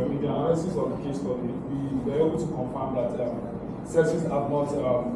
in the analysis of the case study, we were able to confirm that Certis have not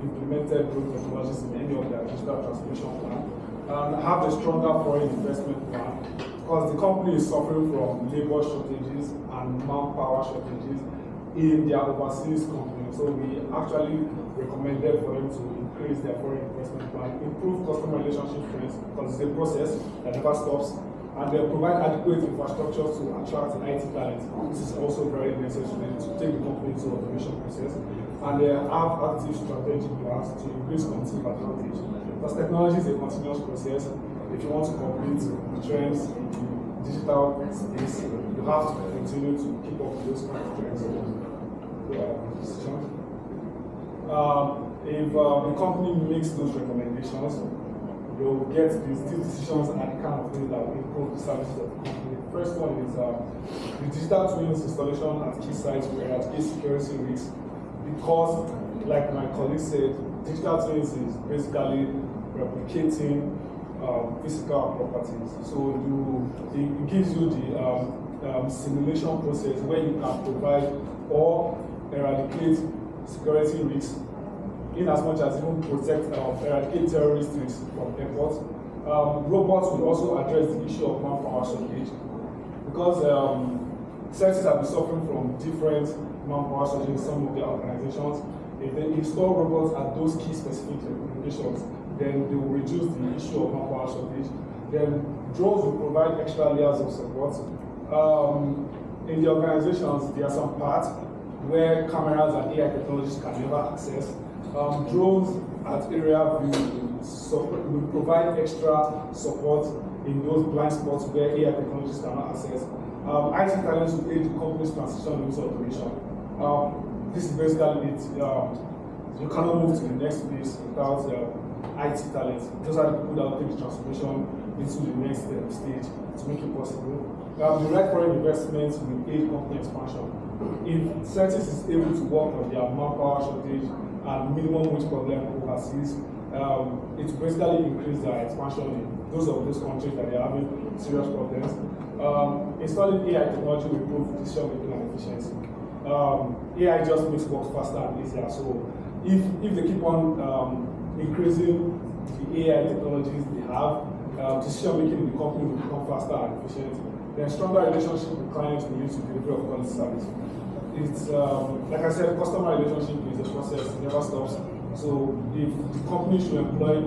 implemented growth technologies in any of their digital transformation plan and have a stronger foreign investment plan because the company is suffering from labor shortages and manpower shortages in their overseas company. So we actually recommended for them to increase their foreign investment plan, improve customer relationship trends because it's a process that never stops, and they provide adequate infrastructure to attract IT talent. This is also very necessary to take the company to automation process. And they have active strategic plans to increase competitive advantage. Because technology is a continuous process. If you want to compete with trends in the digital space, you have to continue to keep up with those kind of trends. If the company makes those recommendations, they will get these decisions and the kind of things that will improve the services of the company. The first one is the digital twins installation at key sites where at key security risks. Because, like my colleague said, digital twins is basically replicating physical properties. So it gives you the simulation process where you can provide or eradicate security risks in as much as even protect eradicate terrorist risks from airports. Robots will also address the issue of manpower shortage because Certis have been suffering from different manpower shortage in some of their organizations. If they install robots at those key specific locations, then they will reduce the issue of manpower shortage. Then drones will provide extra layers of support. In the organizations, there are some parts where cameras and AI technologies can never access. Drones at area view will provide extra support in those blind spots where AI technologies cannot access. IT talents will aid the company's transition into automation. This is basically it. You cannot move to the next phase without IT talents. Those are the people that will take the transformation into the next stage to make it possible. The right foreign investments will aid company expansion. If Certis is able to work on their manpower shortage and minimum wage problem overseas, it will basically increase their expansion in those countries that are having serious problems. Installing AI technology will improve decision making and efficiency. AI just makes work faster and easier. So if they keep on increasing the AI technologies they have, decision making in the company will become faster and efficient. Then stronger relationship with clients will lead to delivery of quality service. It's like I said, customer relationship is a process, it never stops. So if the company should employ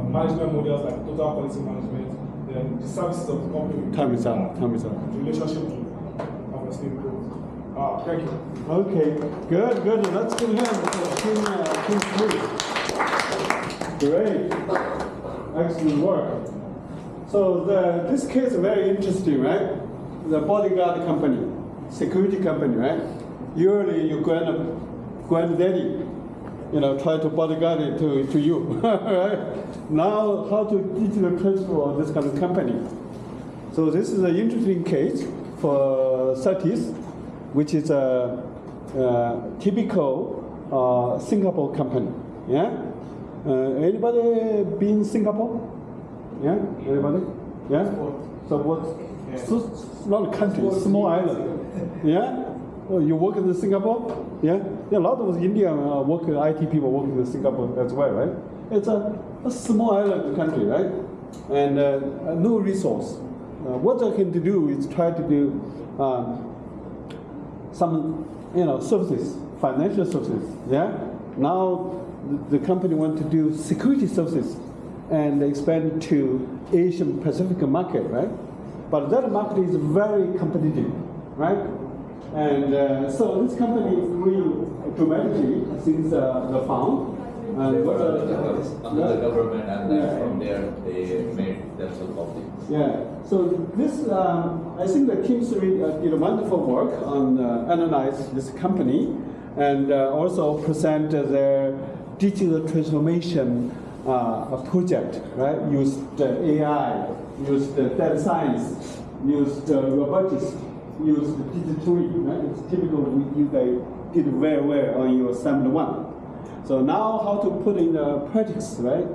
management models like total quality management, then the services of the company will time is up. The relationship will obviously improve. Thank you. Okay, good. Let's give a hand for Team 3. Great. Excellent work. So this case is very interesting, right? The bodyguard company, security company, right? Usually your granddaddy, try to bodyguard it to you, right? Now, how to digitally transfer this kind of company? So this is an interesting case for Certis, which is a typical Singapore company. Yeah. Anybody been in Singapore? Yeah. Anybody? Yeah. So what? Yeah. So, not a country, small island. Yeah. Oh, you work in Singapore? Yeah. A lot of Indian IT people work in Singapore as well, right? It's a small island country, right? And no resource. What they can do is try to do some, services, financial services. Yeah. Now the company wants to do security services and expand to Asian Pacific market, right? But that market is very competitive, right? And so this company grew dramatically since the found. They were under the government, and from there they made themselves public. Yeah. So this, I think the Team 3 did wonderful work on analyze this company, and also present their digital transformation project. Right? Used AI, used data science, used robotics, used digital twin. Right? It's typical. You guys did very well on your Assembly 1. So now how to put in practice, right?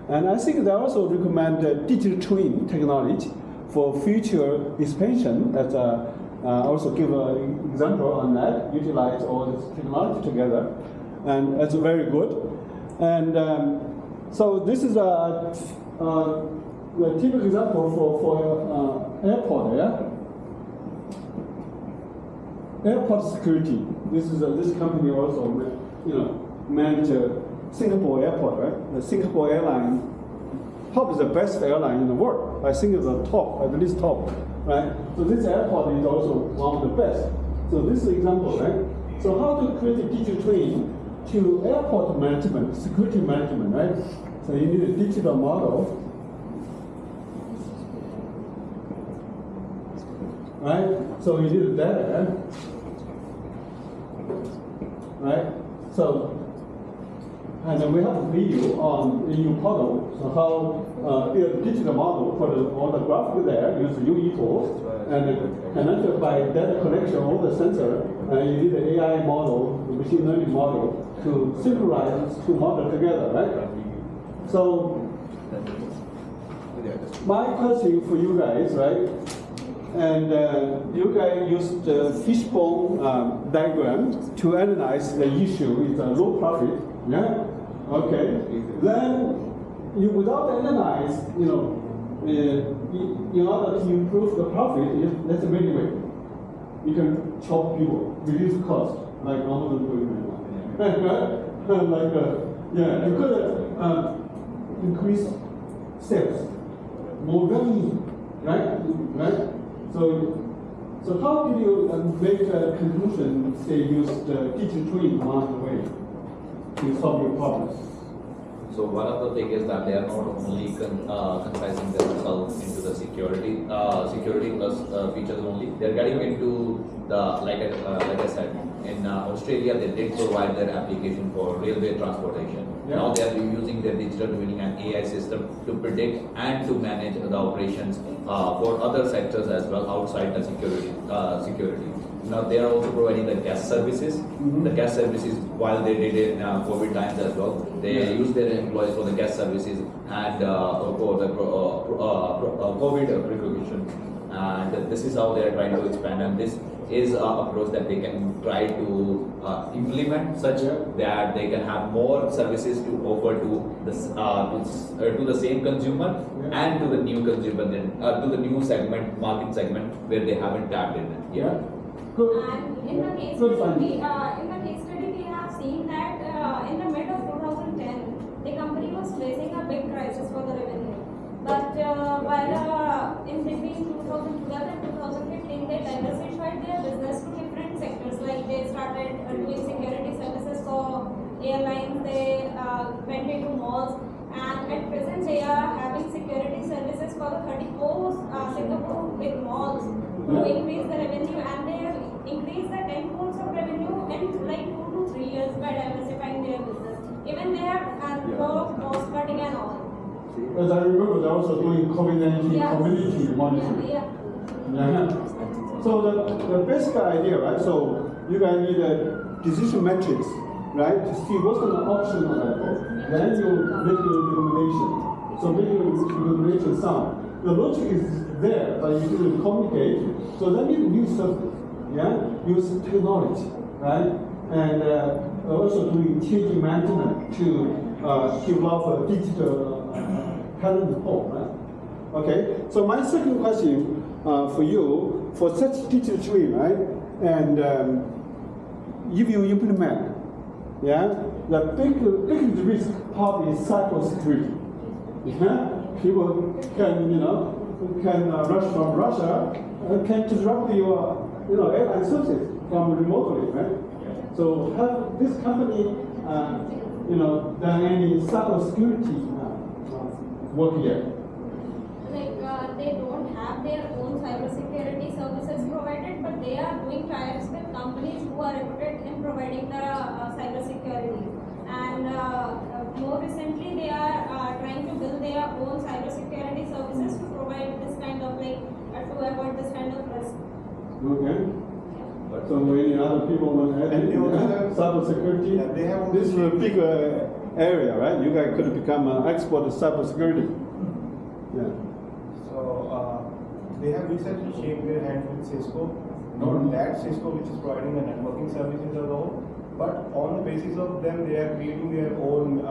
And I think they also recommend digital twin technology for future expansion. That's also give an example on that, utilize all this technology together, and it's very good. And so this is a typical example for airport, yeah? Airport security. This company also, manage Singapore airport, right? The Singapore airline probably the best airline in the world. I think it's the top, at least top, right? So this airport is also one of the best. So this is an example, right? So how to create a digital twin to airport management, security management, right? So you need a digital model, right? So you need data, right? So, and then we have a video on EU portal, so how build a digital model for all the graphic there, use the UE tools, and connected by data connection, all the sensor, and you need the AI model, the machine learning model, to synchronize these two models together, right? So, my question for you guys, right? And you guys used the fishbone diagram to analyze the issue with low profit, yeah? Okay. Then, without analyze, in order to improve the profit, that's a many way. You can chop people, reduce cost, like Amazon doing right now. You could increase sales, more revenue, right? So how do you make a conclusion, say, use the digital twin one of the way to solve your problems? So one of the things is that they are not only concising themselves into the security plus features only. They're getting into the like I said, in Australia they did provide their application for railway transportation. Yeah. Now they are using their digital twinning and AI system to predict and to manage the operations for other sectors as well outside the security. Now they are also providing the gas services. Mm-hmm. The gas services, while they did it in COVID times as well, they used their employees for the gas services and for the COVID precaution. And this is how they are trying to expand. And this is an approach that they can try to implement such that they can have more services to offer to the same consumer and to the new consumer, to the new market segment where they haven't tapped in it. Yeah. And in the case study, we have seen that in the mid of 2010, the company was facing a big crisis for the revenue. But while in between 2012 and 2015, they diversified their business to different sectors. Like they started doing security services for airlines, they went into malls, and at present they are having security services for the 34 Singapore big malls to increase the revenue, and they have increased the 10 folds of revenue in like 2 to 3 years by diversifying their business. Even they have no cost cutting and all. As I remember, they're also doing COVID-19 community monitoring. Yeah. So the basic idea, right? So you guys need a decision matrix, right? To see what's the option level. Then you make your recommendation. So make your recommendation sound. The logic is there, but you need to communicate. So then you use service, use technology, right? And also doing change management to develop a digital talent pool, right? Okay. So my second question for you, for such digital twin, right? And if you implement, the biggest risk probably is cybersecurity. People can rush from Russia, can disrupt your airline services from remotely, right? So have this company done any cybersecurity work yet? Like they don't have their own cybersecurity services provided, but they are doing tie-ups with companies who are reputed in providing the cybersecurity. And more recently, they are trying to build their own cybersecurity services to provide this kind of to avoid this kind of risk. Okay. So any other people want to add cybersecurity? This is a big area, right? You guys could become an expert in cybersecurity. Yeah. So they have recently shaken their hands with Cisco. not that Cisco which is providing the networking services alone, but on the basis of them, they are creating their own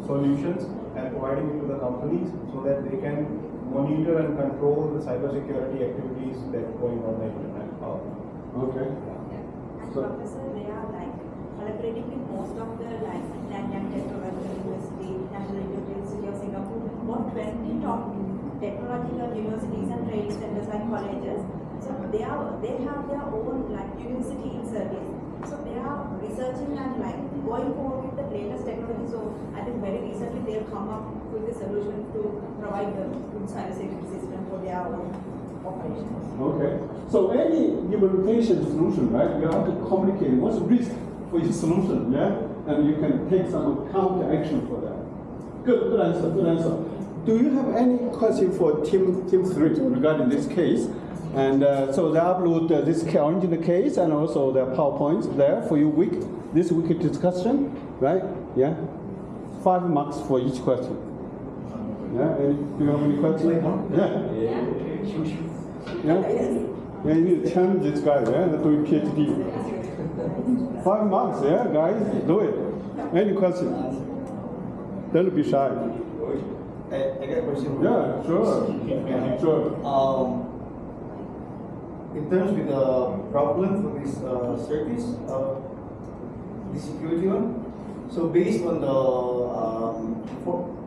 solutions and providing it to the companies so that they can monitor and control the cybersecurity activities that are going on the internet. Okay. And So- Professor, they are like collaborating with most of the like Nanyang Technological University, National University of Singapore, about 20 top technological universities and training centers like colleges. So they have their own like university in Certis. So they are researching and like going forward with the latest technology. So I think very recently they have come up with a solution to provide the good cybersecurity system for their own operations. Okay. So any implementation solution, right? You have to communicate what's the risk for your solution, yeah? And you can take some counter action for that. Good answer, good answer. Do you have any question for team 3 regarding this case? And so they upload this original case and also the PowerPoints there for you this week discussion, right? Yeah. 5 marks for each question. Yeah. Do you have any questions? Yeah. Yeah. Yeah. You need to challenge this guy. Yeah. They're doing PhD. 5 marks. Yeah, guys, do it. Any questions? Don't be shy. I got a question. Yeah. Sure. Sure. In terms with the problem for this Certis, the security one, so based on the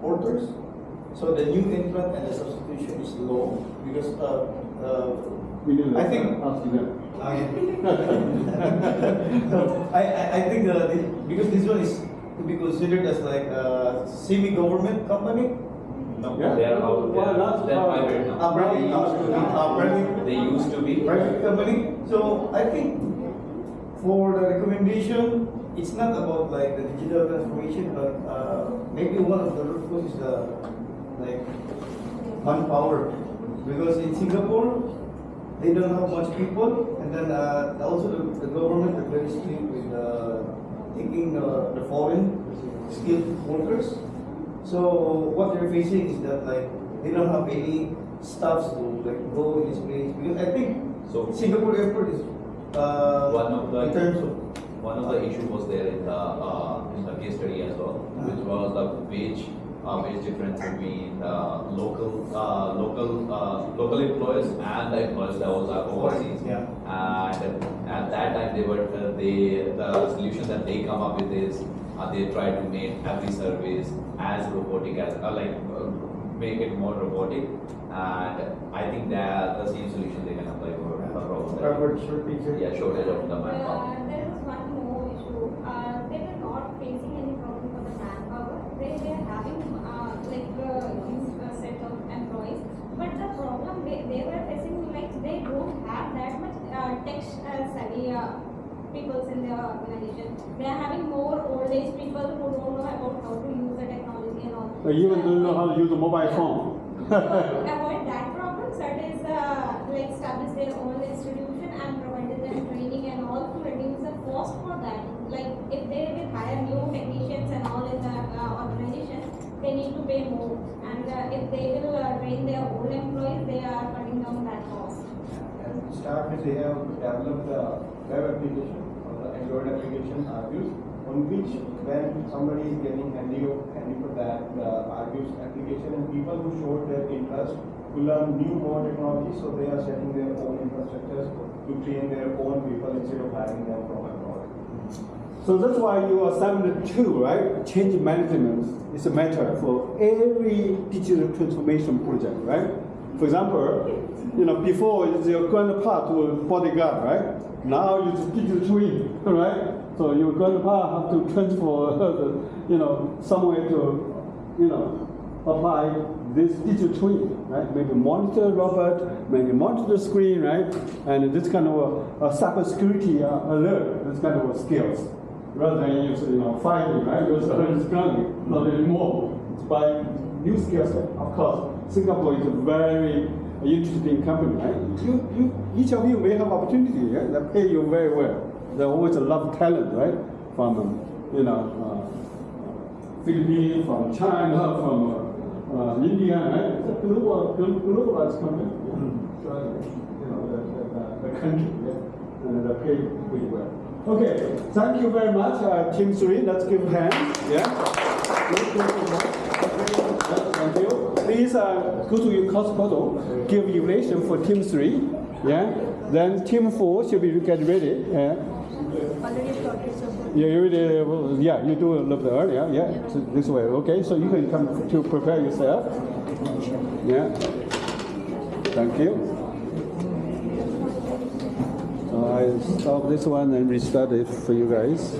porters, so the new entrant and the substitution is low because I think I think because this one is to be considered as like a semi-government company. No, Yeah. they are out. They're private now. They used to be. Private company. So I think for the recommendation, it's not about like the digital transformation, but maybe one of the root cause is the like manpower, because in Singapore they don't have much people, and then also the government are very strict with taking the foreign skilled workers. So what they're facing is that like they don't have any staffs to like go in this place, because I think So Singapore airport is in terms of one of the issues was there in the case study as well, which was the wage difference between local employers and the employers that was overseas. Yeah. And at that time the solution that they come up with is they try to make every service as robotic as make it more robotic, and I think that the same solution they can apply for the problem. Yeah, shortage of the manpower. There is one more issue. They were not facing any problem for the manpower. They were having huge set of employees, but the problem they were facing, like they don't have that much tech savvy people in their organization. They are having more old age people who don't know about how to use the technology and all. They even don't know how to use a mobile phone. To avoid that problem, Certis established their own institution and provided them training and all to reduce the cost for that. Like if they will hire new technicians and all in the organization, they need to pay more. And if they will train their own employees, they are cutting down that cost. And to start with, they have developed a web application or the Android application Argus, on which when somebody is getting handy for that Argus application, and people who showed their interest to learn more technology, so they are setting their own infrastructures to train their own people instead of hiring them from abroad. So that's why you are 72, right? Change management is a matter for every digital transformation project, right? For example, before your grandpa to a bodyguard, right? Now it's digital twin, right? So your grandpa have to transfer, somewhere to, apply this digital twin, right? Maybe monitor robot, maybe monitor the screen, right? And this kind of cybersecurity alert, this kind of skills, rather than use fighting, right? Because it's grounding, not anymore. It's by new skills, of course. Singapore is a very interesting company, right? Each of you may have opportunity, right? They pay you very well. They always love talent, right? From Philippines, from China, from India, right? It's a globalized company. So, country, yeah? And they pay pretty well. Okay, thank you very much, Team 3. Let's give hands. Yeah. Thank you. Please go to your course portal, give evaluation for Team 3. Yeah. Then Team 4 should be get ready. Yeah. Yeah, you really, yeah, you do a little bit earlier. Yeah. So this way. Okay. So you can come to prepare yourself. Yeah. Thank you. So I stop this one and restart it for you guys.